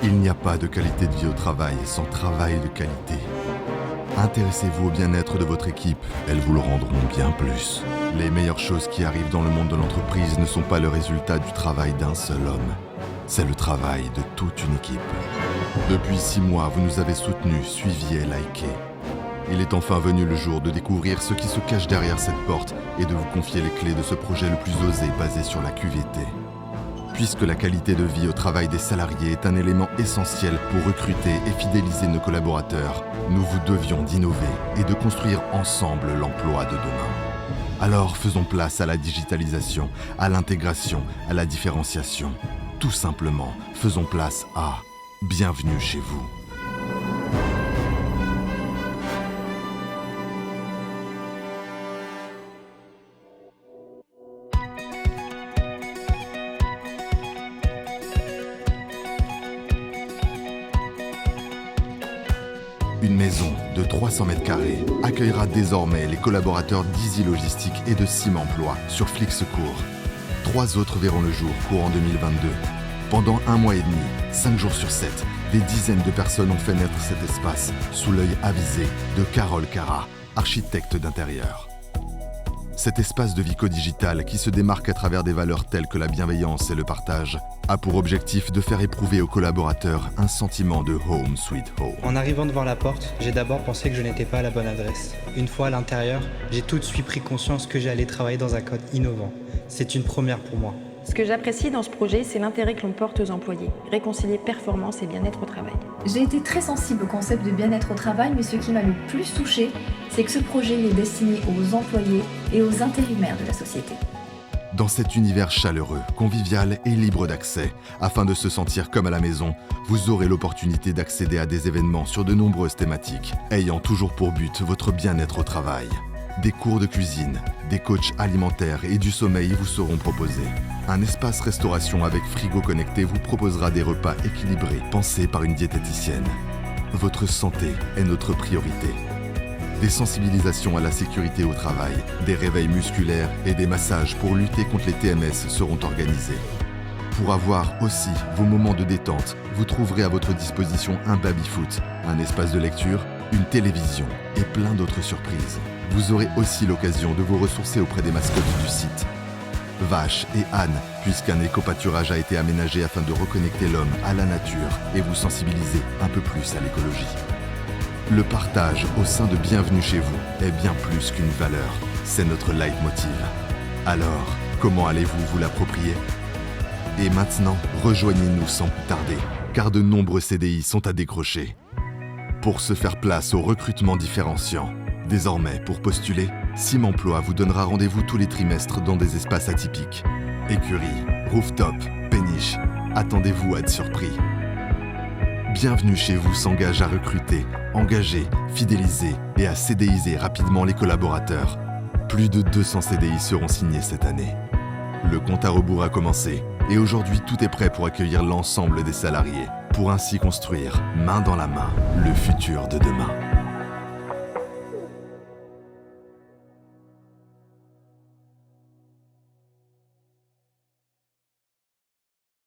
Il n'y a pas de qualité de vie au travail sans travail de qualité. Intéressez-vous au bien-être de votre équipe, elles vous le rendront bien plus. Les meilleures choses qui arrivent dans le monde de l'entreprise ne sont pas le résultat du travail d'un seul homme. C'est le travail de toute une équipe. Depuis 6 mois, vous nous avez soutenus, suivis et likés. Il est enfin venu le jour de découvrir ce qui se cache derrière cette porte et de vous confier les clés de ce projet le plus osé basé sur la QVT. Puisque la qualité de vie au travail des salariés est un élément essentiel pour recruter et fidéliser nos collaborateurs, nous vous devions d'innover et de construire ensemble l'emploi de demain. Alors faisons place à la digitalisation, à l'intégration, à la différenciation. Tout simplement, faisons place à Bienvenue chez vous. Une maison de 300 mètres carrés accueillera désormais les collaborateurs d'Easy Logistique et de Sim-Emploi sur Flixecourt. 3 autres verront le jour courant 2022. Pendant 1 mois et demi, 5 jours sur 7, des dizaines de personnes ont fait naître cet espace sous l'œil avisé de Carole Cara, architecte d'intérieur. Cet espace de vico-digital qui se démarque à travers des valeurs telles que la bienveillance et le partage a pour objectif de faire éprouver aux collaborateurs un sentiment de home sweet home. En arrivant devant la porte, j'ai d'abord pensé que je n'étais pas à la bonne adresse. Une fois à l'intérieur, j'ai tout de suite pris conscience que j'allais travailler dans un code innovant. C'est une première pour moi. Ce que j'apprécie dans ce projet, c'est l'intérêt que l'on porte aux employés, réconcilier performance et bien-être au travail. J'ai été très sensible au concept de bien-être au travail, mais ce qui m'a le plus touchée, c'est que ce projet est destiné aux employés et aux intérimaires de la société. Dans cet univers chaleureux, convivial et libre d'accès, afin de se sentir comme à la maison, vous aurez l'opportunité d'accéder à des événements sur de nombreuses thématiques, ayant toujours pour but votre bien-être au travail. Des cours de cuisine, des coachs alimentaires et du sommeil vous seront proposés. Un espace restauration avec frigo connecté vous proposera des repas équilibrés, pensés par une diététicienne. Votre santé est notre priorité. Des sensibilisations à la sécurité au travail, des réveils musculaires et des massages pour lutter contre les TMS seront organisés. Pour avoir aussi vos moments de détente, vous trouverez à votre disposition un baby-foot, un espace de lecture, une télévision et plein d'autres surprises. Vous aurez aussi l'occasion de vous ressourcer auprès des mascottes du site. Vache et Anne, puisqu'un éco-pâturage a été aménagé afin de reconnecter l'homme à la nature et vous sensibiliser un peu plus à l'écologie. Le partage au sein de Bienvenue chez vous est bien plus qu'une valeur, c'est notre leitmotiv. Alors, comment allez-vous vous l'approprier ? Et maintenant, rejoignez-nous sans plus tarder, car de nombreux CDI sont à décrocher. Pour se faire place au recrutement différenciant, désormais, pour postuler, Sim-Emploi vous donnera rendez-vous tous les trimestres dans des espaces atypiques. Écurie, rooftop, péniche, attendez-vous à être surpris. Bienvenue chez vous s'engage à recruter, engager, fidéliser et à CDIser rapidement les collaborateurs. Plus de 200 CDI seront signés cette année. Le compte à rebours a commencé et aujourd'hui tout est prêt pour accueillir l'ensemble des salariés, pour ainsi construire, main dans la main, le futur de demain.